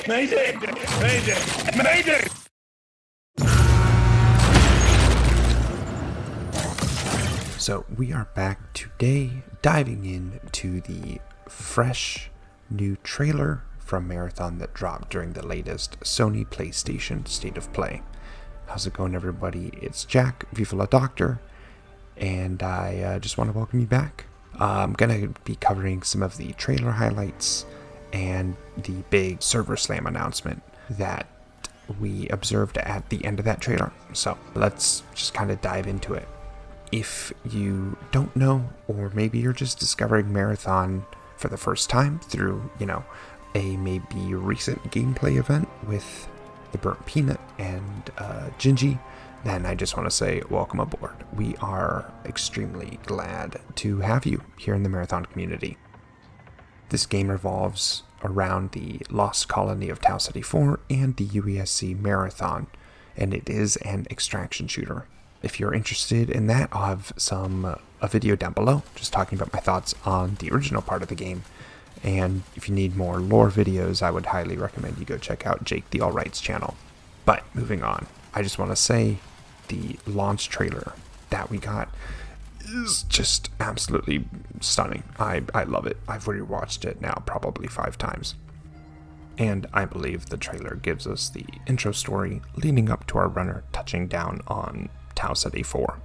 Mayday! Mayday! Mayday! So we are back today diving into the fresh new trailer from Marathon that dropped during the latest Sony PlayStation State of Play. How's it going, everybody? It's Jack, VivaLaDoctor, and I just want to welcome you back. I'm going to be covering some of the trailer highlights and the big server slam announcement that we observed at the end of that trailer. So let's just kind of dive into it. If you don't know, or maybe you're just discovering Marathon for the first time through, a maybe recent gameplay event with the Burnt Peanut and Gingy, then I just want to say welcome aboard. We are extremely glad to have you here in the Marathon community. This game revolves around the lost colony of Tau Ceti 4 and the UESC Marathon, and it is an extraction shooter. If you're interested in that, I'll have a video down below just talking about my thoughts on the original part of the game. And if you need more lore videos, I would highly recommend you go check out Jake the Allright's channel. But moving on, I just want to say the launch trailer that we got is just absolutely stunning. I love it. I've rewatched it now probably 5 times. And I believe the trailer gives us the intro story leading up to our runner touching down on Tau Ceti 4.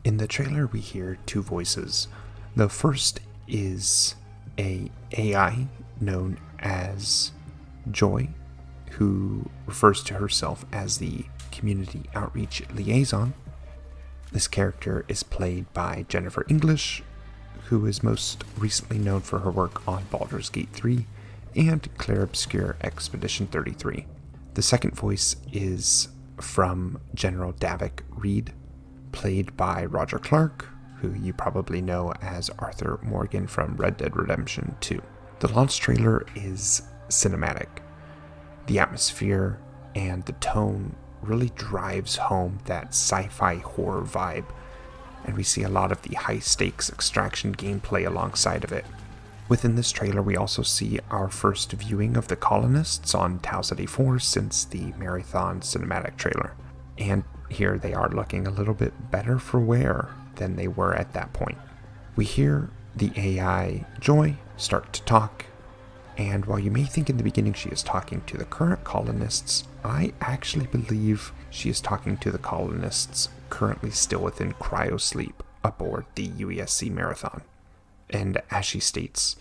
In the trailer, we hear 2 voices. The first is a AI known as Joy, who refers to herself as the Community Outreach Liaison. This character is played by Jennifer English, who is most recently known for her work on Baldur's Gate 3 and Clair Obscur Expedition 33. The second voice is from General Davik Reed, played by Roger Clark, who you probably know as Arthur Morgan from Red Dead Redemption 2. The launch trailer is cinematic. The atmosphere and the tone really drives home that sci-fi horror vibe, and we see a lot of the high-stakes extraction gameplay alongside of it. Within this trailer, we also see our first viewing of the colonists on Tau Ceti 4 since the Marathon cinematic trailer. And here they are looking a little bit better for wear than they were at that point. We hear the AI Joy start to talk, and while you may think in the beginning she is talking to the current colonists, I actually believe she is talking to the colonists currently still within cryosleep aboard the UESC Marathon. And as she states,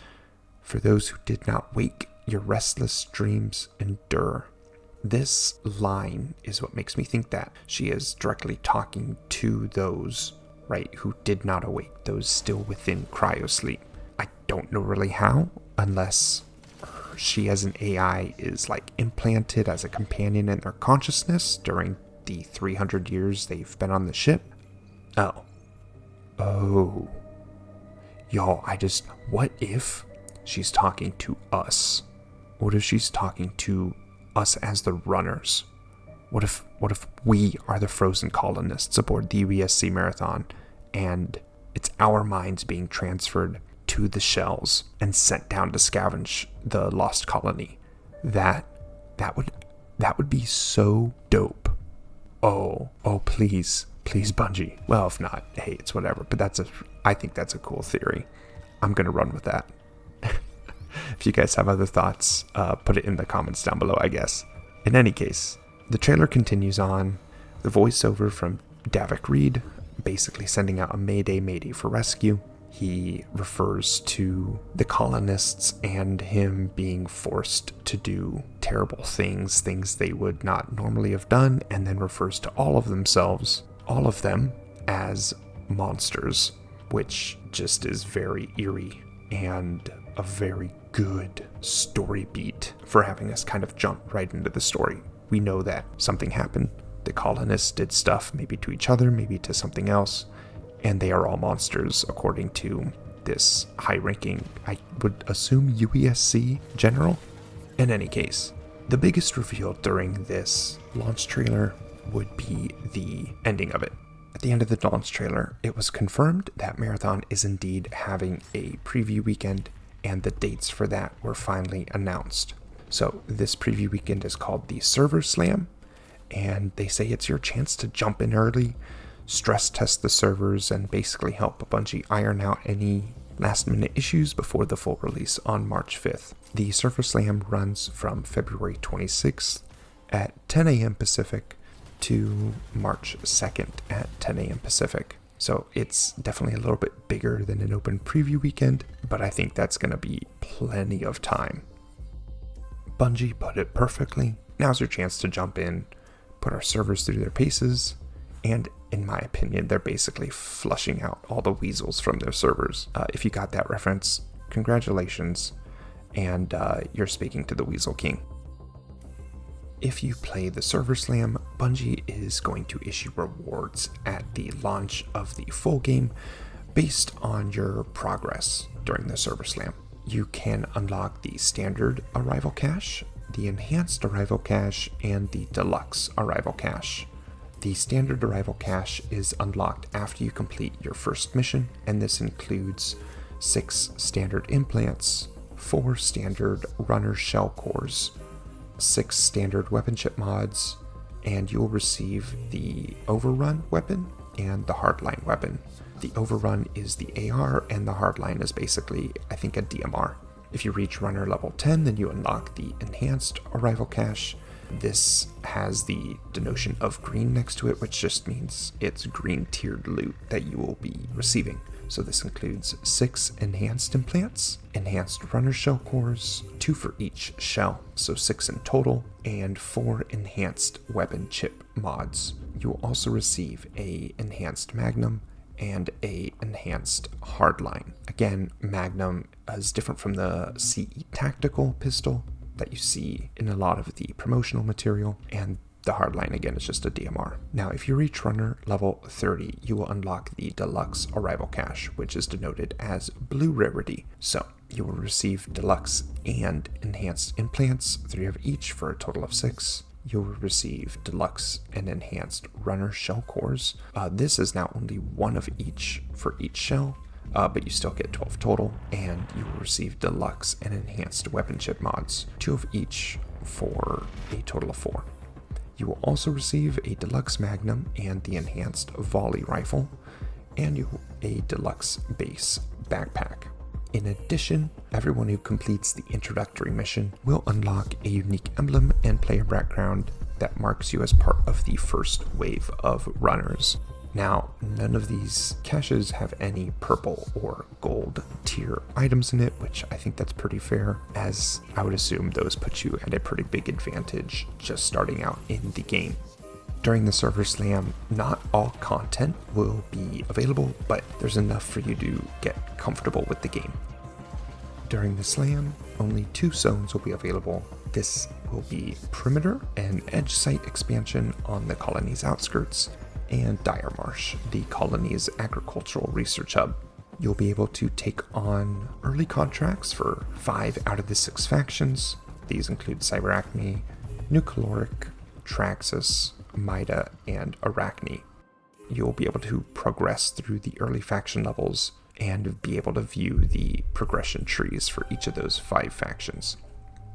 "For those who did not wake, your restless dreams endure." This line is what makes me think that she is directly talking to those, who did not awake, those still within cryosleep. I don't know really how, unless she as an AI is implanted as a companion in their consciousness during the 300 years they've been on the ship. Oh. Y'all, what if she's talking to us? What if she's talking to us as the runners? What if we are the frozen colonists aboard the UESC Marathon, and it's our minds being transferred to the shells and sent down to scavenge the lost colony? That would be so dope. Oh, please Bungie. Well, if not, hey, it's whatever. But I think that's a cool theory. I'm gonna run with that. If you guys have other thoughts, put it in the comments down below, I guess. In any case, the trailer continues on. The voiceover from Davik Reed, basically sending out a mayday for rescue. He refers to the colonists and him being forced to do terrible things they would not normally have done, and then refers to all of them, as monsters, which just is very eerie and a very good story beat for having us kind of jump right into the story. We know that something happened. The colonists did stuff, maybe to each other, maybe to something else, and they are all monsters according to this high-ranking, I would assume, UESC general. In any case, the biggest reveal during this launch trailer would be the ending of it. At the end of the launch trailer, it was confirmed that Marathon is indeed having a preview weekend, and the dates for that were finally announced. So this preview weekend is called the Server Slam, and they say it's your chance to jump in early, stress test the servers, and basically help Bungie iron out any last-minute issues before the full release on March 5th. The Server Slam runs from February 26th at 10 a.m. Pacific to March 2nd at 10 a.m. Pacific. So it's definitely a little bit bigger than an open preview weekend, but I think that's going to be plenty of time. Bungie put it perfectly. Now's your chance to jump in, put our servers through their paces, and in my opinion, they're basically flushing out all the weasels from their servers. If you got that reference, congratulations, and you're speaking to the Weasel King. If you play the Server Slam, Bungie is going to issue rewards at the launch of the full game based on your progress during the Server Slam. You can unlock the standard arrival cache, the enhanced arrival cache, and the deluxe arrival cache. The standard arrival cache is unlocked after you complete your first mission, and this includes 6 standard implants, 4 standard runner shell cores, 6 standard weapon chip mods, and you'll receive the overrun weapon and the hardline weapon. The overrun is the AR, and the hardline is basically, I think, a DMR. If you reach runner level 10, then you unlock the enhanced arrival cache. This has the denotation of green next to it, which just means it's green tiered loot that you will be receiving. So this includes 6 enhanced implants, enhanced runner shell cores, 2 for each shell, so 6 in total, and 4 enhanced weapon chip mods. You will also receive a enhanced magnum and a enhanced hardline. Again, magnum is different from the CE tactical pistol that you see in a lot of the promotional material, and the hardline again is just a DMR. Now, if you reach runner level 30, you will unlock the deluxe arrival cache, which is denoted as blue rarity. So you will receive deluxe and enhanced implants, 3 of each for a total of 6. You will receive deluxe and enhanced runner shell cores. This is now only 1 of each for each shell, but you still get 12 total, and you will receive deluxe and enhanced weapon chip mods, 2 of each for a total of 4. You will also receive a deluxe magnum and the enhanced volley rifle, and a deluxe base backpack. In addition, everyone who completes the introductory mission will unlock a unique emblem and player background that marks you as part of the first wave of runners. Now, none of these caches have any purple or gold tier items in it, which I think that's pretty fair, as I would assume those put you at a pretty big advantage just starting out in the game. During the Server Slam, not all content will be available, but there's enough for you to get comfortable with the game. During the Slam, only 2 zones will be available. This will be Perimeter, an edge site expansion on the colony's outskirts, and Dire Marsh, the colony's agricultural research hub. You'll be able to take on early contracts for 5 out of the 6 factions. These include Cyberacme, Nucleoric, Traxxas, Mida, and Arachne. You'll be able to progress through the early faction levels and be able to view the progression trees for each of those 5 factions.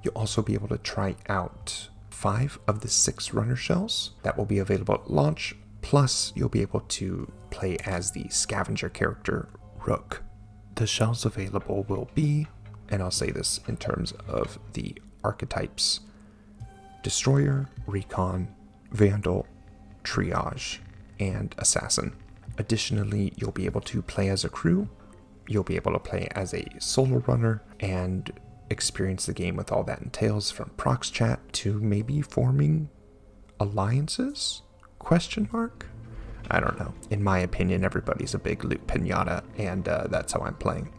You'll also be able to try out 5 of the 6 runner shells that will be available at launch. Plus, you'll be able to play as the scavenger character, Rook. The shells available will be, and I'll say this in terms of the archetypes, Destroyer, Recon, Vandal, Triage, and Assassin. Additionally, you'll be able to play as a crew, you'll be able to play as a solo runner, and experience the game with all that entails, from prox chat to maybe forming alliances? Question mark? I don't know. In my opinion, everybody's a big loot pinata, and that's how I'm playing.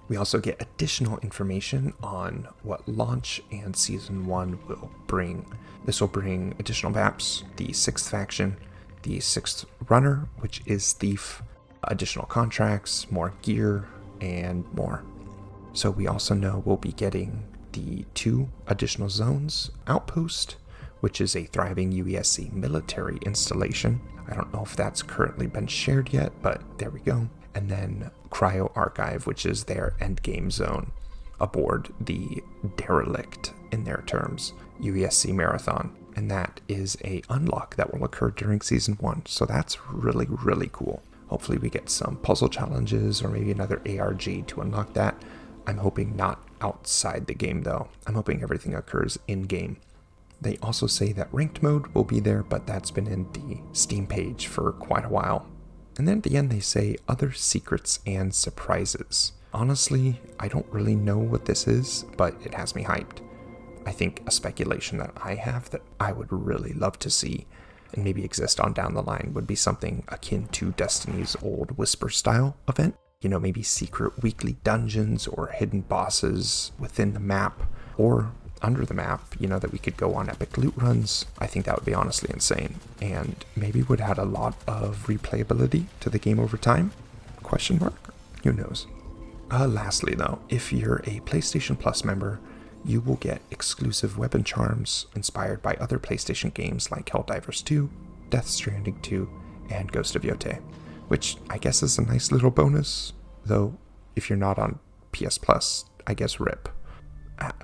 We also get additional information on what launch and Season 1 will bring. This will bring additional maps, the 6th faction, the 6th runner, which is Thief, additional contracts, more gear, and more. So we also know we'll be getting the 2 additional zones, Outpost, which is a thriving UESC military installation. I don't know if that's currently been shared yet, but there we go. And then Cryo Archive, which is their endgame zone aboard the Derelict, in their terms, UESC Marathon, and that is a unlock that will occur during Season 1, so that's really, really cool. Hopefully we get some puzzle challenges or maybe another ARG to unlock that. I'm hoping not outside the game though. I'm hoping everything occurs in-game. They also say that ranked mode will be there, but that's been in the Steam page for quite a while. And then at the end they say other secrets and surprises. Honestly, I don't really know what this is, but it has me hyped. I think a speculation that I have that I would really love to see and maybe exist on down the line would be something akin to Destiny's old Whisper style event. You know, maybe secret weekly dungeons or hidden bosses within the map or under the map, you know, that we could go on epic loot runs. I think that would be honestly insane and maybe would add a lot of replayability to the game over time? Question mark? Who knows? Lastly though, if you're a PlayStation Plus member, you will get exclusive weapon charms inspired by other PlayStation games like Helldivers 2, Death Stranding 2, and Ghost of Yotei, which I guess is a nice little bonus, though if you're not on PS Plus, I guess RIP.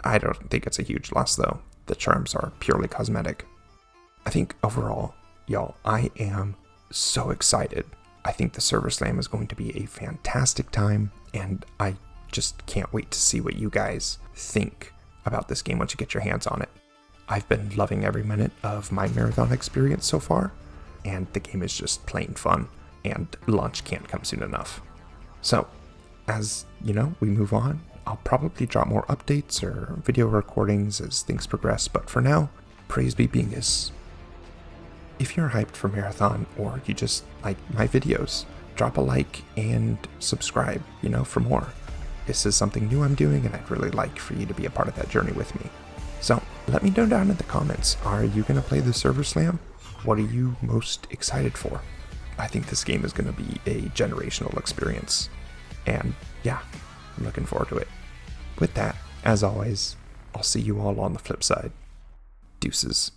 I don't think it's a huge loss though. The charms are purely cosmetic. I think overall, y'all, I am so excited. I think the Server Slam is going to be a fantastic time, and I just can't wait to see what you guys think about this game once you get your hands on it. I've been loving every minute of my marathon experience so far, and the game is just plain fun, and launch can't come soon enough. So, as you know, we move on, I'll probably drop more updates or video recordings as things progress, but for now, praise be Bingus. If you're hyped for Marathon or you just like my videos, drop a like and subscribe, you know, for more. This is something new I'm doing and I'd really like for you to be a part of that journey with me. So let me know down in the comments, are you going to play the Server Slam? What are you most excited for? I think this game is going to be a generational experience. And yeah, I'm looking forward to it. With that, as always, I'll see you all on the flip side. Deuces.